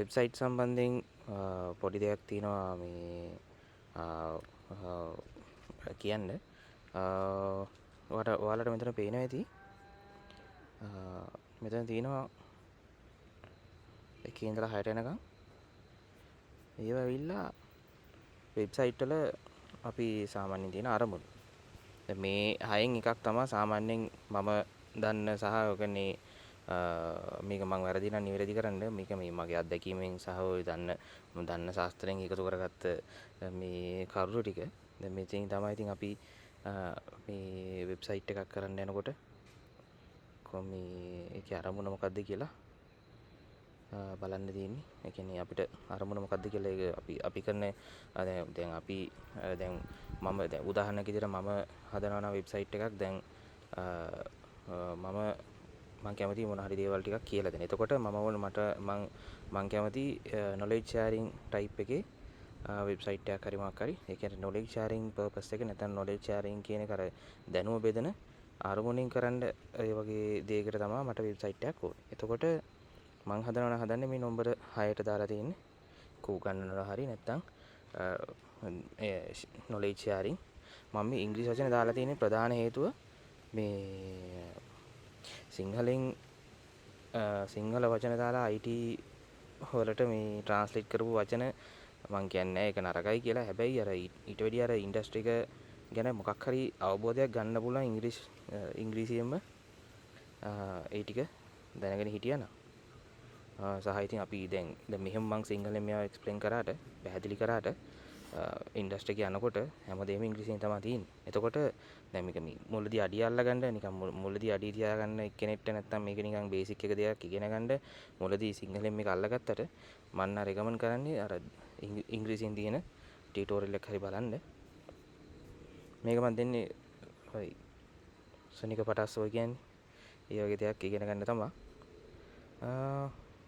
Website සම්බන්ධයෙන් පොඩි දෙයක් තියෙනවා මේ කියන්න. ඔයාලට මෙතන පේනවා ඇති. මෙතන තියෙනවා එකේ ඉඳලා 6ට යනකම්. ඒව ඇවිල්ලා වෙබ්සයිට් වල අපි සාමාන්‍යයෙන් තියෙන අරමුණු. දැන් මේ 6න් එකක් තමයි සාමාන්‍යයෙන් මම දන්න සහ ඔකනේ මේක මම වැරදි නම් නිවැරදි කරන්න. මේක මේ මගේ අත්දැකීමෙන් සහ ඔය දන්න ශාස්ත්‍රයෙන් එකතු කරගත්ත මේ කරුණු ටික. දැන් මෙතෙන් තමයි ඉතින් අපි මේ වෙබ්සයිට් එකක් කරන්න යනකොට මේ ඒකේ අරමුණ මොකක්ද කියලා බලන්න තියෙන්නේ. ඒ කියන්නේ අපිට අරමුණ මොකක්ද කියලා ඒක අපි කරන දැන් අපි දැන් මම දැන් උදාහරණයක් විදිහට මම හදනවා නම් වෙබ්සයිට් එකක් දැන් මම කැමති මොන හරි දේවල් ටිකක් කියලා දෙන්න. එතකොට මම කැමති knowledge sharing type එකේ වෙබ්සයිට් එකක් හරි මොකක් හරි. ඒ කියන්නේ knowledge sharing purpose එක නැත්නම් knowledge sharing කියන එක අර දැනුම බෙදන අරමුණින් කරන්න ඒ වගේ දෙයකට තමයි මට වෙබ්සයිට් එකක් ඕනේ. එතකොට මම හදන්නේ මේ නම්බර 6ට දාලා තියෙන්නේ. කෝ ගන්නවල හරි නැත්නම් knowledge sharing. මම මේ ඉංග්‍රීසි වචන දාලා තියෙන්නේ ප්‍රධාන හේතුව මේ සිංහල වචන දාලා IT වලට මේ ට්‍රාන්ස්ලේට් කරපු වචන මම කියන්නේ ඒක නරකයි කියලා. හැබැයි අර ඊට වැඩිය අර ඉන්ඩස්ට්‍රි එක ගැන මොකක් හරි අවබෝධයක් ගන්න පුළුවන් ඉංග්‍රීසියෙන්ම ඒ ටික දැනගෙන හිටියනම් සහ ඉතින් අපි දැන් මෙහෙම මම සිංහලෙන් මේවා එක්ස්ප්ලেইন කරාට පැහැදිලි කරාට ඉන්ඩස්ට්‍රි එක යනකොට හැමදේම ඉංග්‍රීසියෙන් තමයි තියෙන්නේ. එතකොට දැන් මේක මුලදී අඩිය අල්ලගන්න නිකන් මුලදී අඩිය තියාගන්න එක්කෙනෙක්ට නැත්තම් මේක නිකන් බේසික් එක දෙයක් ඉගෙන ගන්න මුලදී සිංහලෙන් මේක අල්ලගත්තට මම රෙකමන්ඩ් කරන්නේ අර ඉංග්‍රීසියෙන් තියෙන ටියුටෝරියල් එක හරි බලන්න. මේක මම දෙන්නේ ඔය සොනික පටස් ඔය කියන්නේ ඒ වගේ දෙයක් ඉගෙන ගන්න තමයි.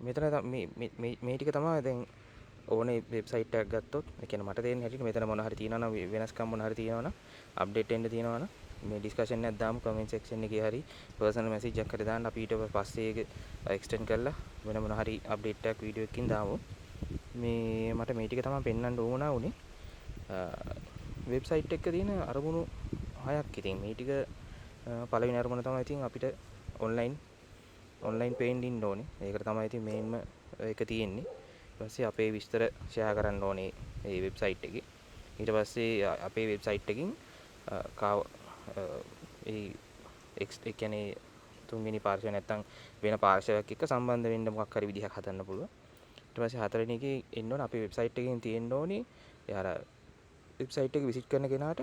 මෙතන මේ ටික තමයි දැන් ඕනේ වෙබ්සයිට් එකක් ගත්තොත් ඒ කියන්නේ මට තේරෙන හැටියට මෙතන මොන හරි තියෙනවා නම් වෙනස්කම් මොන හරි තියෙනවා නම් අප්ඩේට් වෙන්න තියෙනවා නම් මේ ඩිස්කෂන් එකක් දාමු කමෙන්ට් සෙක්ෂන් එකේ හරි පර්සනල් මැසේජ් එකක් හරි දාන්න අපි ඊට පස්සේ ඒක එක්ස්ටෙන්ඩ් කරලා වෙන මොන හරි අප්ඩේට් එකක් වීඩියෝ එකකින් දාමු. මේ මට මේ ටික තමයි පෙන්වන්න ඕන වුනේ. වෙබ්සයිට් එකක තියෙන අරමුණු 6ක් ඉතින් මේ ටික පළවෙනි අරමුණ තමයි ඉතින් අපිට ඔන්ලයින් පේන්න ඉන්න ඕනේ. ඒකට තමයි ඉතින් මේන්ම එක තියෙන්නේ. ඊට පස්සේ අපේ විස්තර ෂෙයා කරන්න ඕනේ මේ වෙබ්සයිට් එකේ. ඊට පස්සේ අපේ වෙබ්සයිට් එකකින් ඒ කියන්නේ තුන්වෙනි පාර්ශ්වය නැත්තම් වෙන පාර්ශ්වයක් එක්ක සම්බන්ධ වෙන්න මොකක් හරි විදිහක් හදන්න පුළුවන්. ඊට පස්සේ හතරවෙනි එකේ එන්න ඕනේ අපේ වෙබ්සයිට් එකකින් තියෙන්න ඕනේ යාර වෙබ්සයිට් එක විසිට් කරන කෙනාට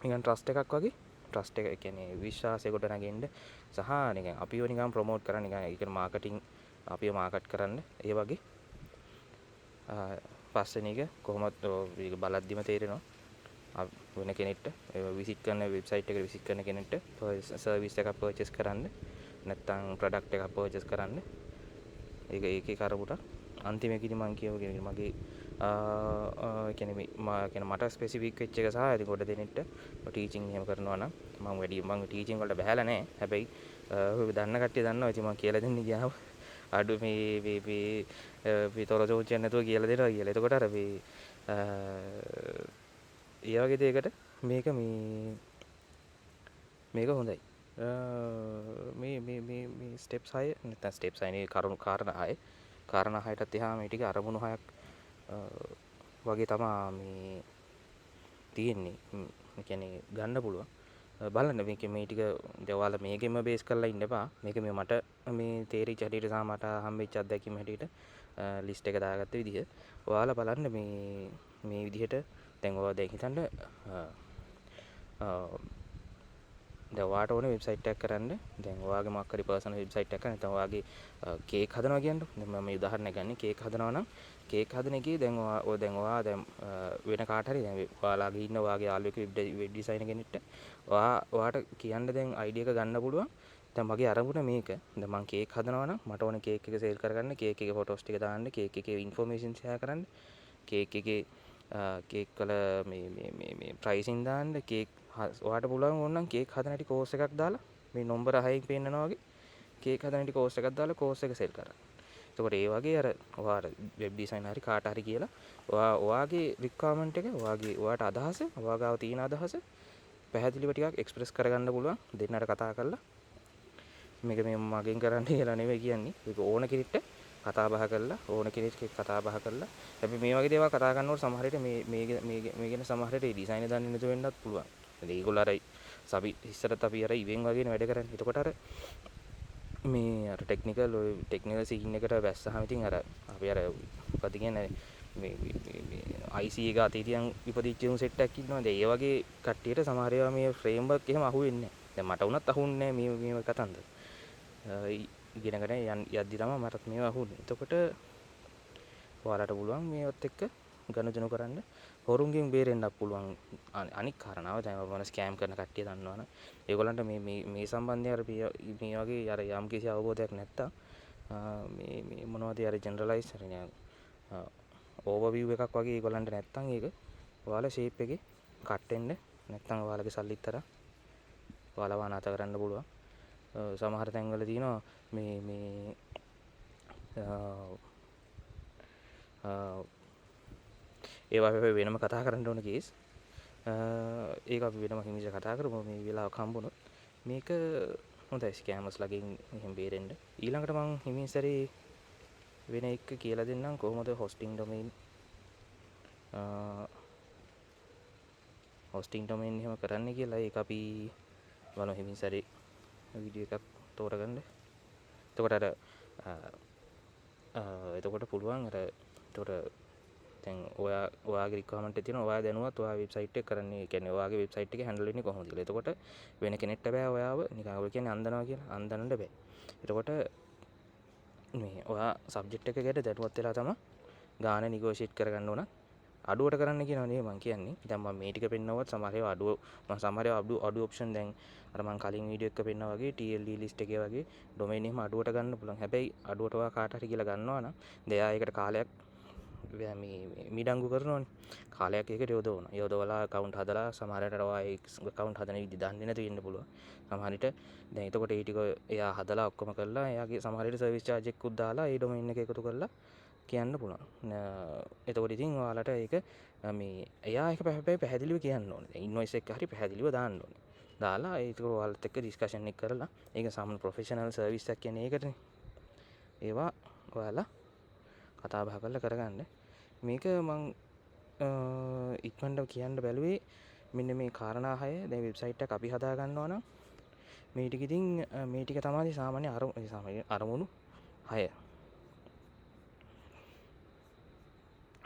නිකන් ට්‍රස්ට් එකක් වගේ ට්‍රස්ට් එක කියන්නේ විශ්වාසය ගොඩනගෙන්න සහ නිකන් අපිව නිකන් ප්‍රොමෝට් කරන්න නිකන් ඒක මාකටිං අපිව මාකට් කරන්න ඒ වගේ පස්වෙනි එක කොහොමද මේක බලද්දිම තේරෙනවා වෙන කෙනෙක්ට විසිට් කරන වෙබ්සයිට් එකට විසිට් කරන කෙනෙක්ට සර්විස් එකක් පර්චේස් කරන්න නැත්නම් ප්‍රොඩක්ට් එකක් පර්චේස් කරන්න ඒකේ කරපුට අන්තිමේකදී මම කියවගෙන මගේ කියන්නේ මට ස්පෙસિෆික් වෙච්ච එක සහ ඉතින් කොට දෙනෙක්ට ටීචින් එහෙම කරනවා නම් මම ටීචින් වලට බහැලා නැහැ. හැබැයි ඔය දන්න කට්ටිය දන්නවා. ඉතින් මම කියලා දෙන්න ගියාම අඩු මේ තොර චෝච්චියක් නැතුව කියලා දෙනවා කියලා. එතකොට අර මේ ඒ වගේ දෙයකට මේක හොඳයි. මේ ස්ටෙප්ස් 6 නැත්නම් ස්ටෙප්ස් 6 නේ කාරණා 6ටත් එහා මේ ටික අරමුණු 6ක් වගේ තමයි මේ තියෙන්නේ. ඒ කියන්නේ ගන්න පුළුවන්. බලන්න මේ ටික ඔයාලා මේකෙම බේස් කරලා ඉන්න එපා. මේක මට මේ තේරිච්ච හැටියට සහ මට හම්බෙච්ච අත්දැකීම් හැටියට ලිස්ට් එක දාගත්ත විදිහ. ඔයාලා බලන්න මේ විදිහට දැන් ඔයා දැන් හිතන්න දැන් ඔයාට ඕනේ වෙබ්සයිට් එකක් කරන්න. දැන් ඔයාගේ මොකක් හරි පර්සනල් වෙබ්සයිට් එකක් නැත්නම් ඔයාගේ කේක් හදනවා කියන්නකො. දැන් මම මේ උදාහරණයක් ගන්න. කේක් හදනවා නම් කේක් හදන එකේ දැන් ඔයා වෙන කාට හරි දැන් ඔයාලාගේ ඉන්න ඔයාගේ යාළුවෙක් වෙබ් ඩිසයිනර් කෙනෙක්ට ඔයාට කියන්න දැන් අයිඩියා එක ගන්න පුළුවන්. දැන් මගේ අරමුණ මේක. දැන් මම කේක් හදනවා නම් මට ඕනේ කේක් එක සේල් කරගන්න, කේක් එකේ ෆොටෝස් ටික දාන්න, කේක් එකේ ඉන්ෆෝමේෂන් ෂෙයා කරන්න, කේක් එකේ කේක් වල මේ ප්‍රයිසින් දාන්න, කේක් ඔයාට පුළුවන් ඕනනම් කේක් හදන හැටි කෝස් එකක් දාලා මේ නම්බර 6න් පෙන්නනවා වගේ කේක් හදන හැටි කෝස් එකක් දාලා කෝස් එක සෙල් කරන්න. එතකොට ඒ වගේ අර ඔයාට වෙබ් ඩිසයින් හරි කාට හරි කියලා ඔයාගේ රික්වයර්මන්ට් එක ඔයාට අදහස ඔයා ගාව තියෙන අදහස පැහැදිලිව ටිකක් එක්ස්ප්‍රෙස් කරගන්න පුළුවන් දෙන්නට කතා කරලා මේක මේ මගෙන් කරන්න කියලා නෙවෙයි කියන්නේ ඒක ඕන කෙනෙක්ට කතා බහ කරලා ඕන කෙනෙක් කතා බහ කරලා හැබැයි මේ වගේ දේවල් කතා කරනකොට සමහර විට මේ ගැන සමහර විට ඩිසයින් දන්නේ නැතුව වෙන්නත් පුළුවන්. ඒගොල්ලෝ අර අපි ඉස්සරත් අපි අර ඉවෙන් වගේ වැඩ කරන්නේ. එතකොට අර මේ අර ටෙක්නිකල් සීන් එකට වැස්සහම ඉතින් අර අපි අර මොකද කියන්නේ මේ IC එක අතේ තියන් ඉපදිච්ච උන් සෙට් එකක් ඉන්නවද ඒ වගේ කට්ටියට සමහර ඒවා මේ ෆ්‍රේම්වර්ක් එහෙම අහුවෙන්නේ නැහැ. දැන් මට වුණත් අහුන්නේ නැහැ මේ කතන්දර. ඉගෙනගෙන යද්දි තමයි මටත් මේවා අහුන්නේ. එතකොට ඔයාලට පුළුවන් මේවත් එක්ක ගනුදෙනු කරන්න හොරුන්ගෙන් බේරෙන්නත් පුළුවන්. අනික් කාරණාව දැන් මම ස්කෑම් කරන කට්ටිය දන්නවනේ. ඒගොල්ලන්ට මේ සම්බන්ධයෙන් අර මේ වගේ අර යම් කිසි අවබෝධයක් නැත්තම් මේ මොනවද අර ජෙනරලයිස් හරි නෑ ඕවර්විව් එකක් වගේ ඒගොල්ලන්ට නැත්තම් ඒක ඔයාලා ෂේප් එකේ කට් වෙන්න නැත්තම් ඔයාලගේ සල්ලිත් තරම් ඔයාලව අනාථ කරන්න පුළුවන්. සමහර තැන්වල තියෙනවා මේ ඒවා වෙනම කතා කරන්න ඕන කේස්. ඒක අපි වෙනම හිමිස කතා කරමු මේ වෙලාවක හම්බුනොත්. මේක හොඳයි ස්කෑමර්ස්ලාගෙන් එහෙම බේරෙන්න. ඊළඟට මම හිමින් සැරේ වෙන එක කියලා දෙන්නම් කොහොමද හොස්ටිං ඩොමේන් එහෙම කරන්න කියලා. ඒක අපි බලමු හිමින් සැරේ වීඩියෝ එකක් තෝරගන්න. එතකොට පුළුවන් අර එතකොට දැන් ඔයාගේ රික්වයර්මන්ට් එක තියෙනවා. ඔයා දැනුවත් ඔයා වෙබ්සයිට් එක කරන්නේ. ඒ කියන්නේ ඔයාගේ වෙබ්සයිට් එක හැන්ඩල් වෙන්නේ කොහොමද කියලා. එතකොට වෙන කෙනෙක්ට බෑ ඔයාව නිකන් ඔය කියන්නේ අන්දනවා කියලා. අන්දනන්න බෑ. එතකොට මේ ඔයා සබ්ජෙක්ට් එක ගැන දැනුවත් වෙලා තමයි ගාන නිගෝෂিয়েට් කරගන්න ඕන. අඩුවට කරන්න කියනවා නේ මම කියන්නේ. දැන් මම මේ ටික පෙන්නවවත් සමහර ඒවා අඩු ඔප්ෂන් දැන් අර මම කලින් වීඩියෝ එකක පෙන්නා වගේ TLD ලිස්ට් එකේ වගේ ඩොමේන් එහෙම අඩුවට ගන්න පුළුවන්. හැබැයි අඩුවට ඔයා කාට හරි කියලා ගන්නවා නම් දෙයා ඒකට කාලයක් මිඩංගු කරනවනේ. කාලයක් ඒකට යොදවලා account හදලා සමහරකට ඔයා ඒ account හදන විදිහ දන්නේ නැතුව ඉන්න පුළුවන්. සමහර විට දැන් එතකොට ඒ ටික එයා හදලා ඔක්කොම කරලා එයාගේ සමහර විට සර්විස් charge එකකුත් දාලා ඒ ඩොමේන් එක එකතු කරලා කියන්න පුළුවන්. එතකොට ඉතින් ඔයාලට ඒක මේ එයා ඒක පැහැදිලිව කියන්න ඕනේ. දැන් ඉන්වොයිස් එක හරි පැහැදිලිව දාන්න ඕනේ. දාලා ඒක ඔයාලත් එක්ක ඩිස්කෂන් එක කරලා ඒක සාමාන්‍ය ප්‍රොෆෙෂනල් සර්විස් එකක් කියන්නේ ඒකටනේ. ඒවා ඔයාලා කතා බහ කරලා කරගන්න. මේක මං ඉක්මනට කියන්න බැලුවේ මෙන්න මේ කාරණා 6 දැන් වෙබ්සයිට් එක අපි හදා ගන්නවා නම් මේ ටික ඉතින් මේ ටික තමයි සාමාන්‍ය අරමුණු 6.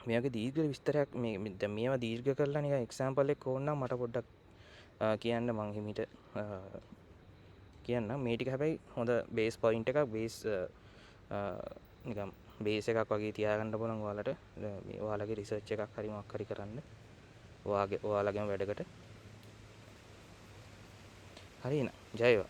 මේකේ දීර්ඝ විස්තරයක් දැන් මේවා දීර්ඝ කරලා නිකන් එක්සැම්පල් එකක් ඕන නම් මට පොඩ්ඩක් කියන්න මං හිමිට කියන්න. මේ ටික හැබැයි හොඳ බේස් පොයින්ට් එකක් නිකන් බේස් එකක් වගේ තියාගන්න පුළුවන් ඔයාලට. මේ ඔයාලගේ රිසර්ච් එකක් හරි මොකක් හරි කරන්න ඔයාලගේම වැඩකට. හරි එහෙනම් ජය වේවා.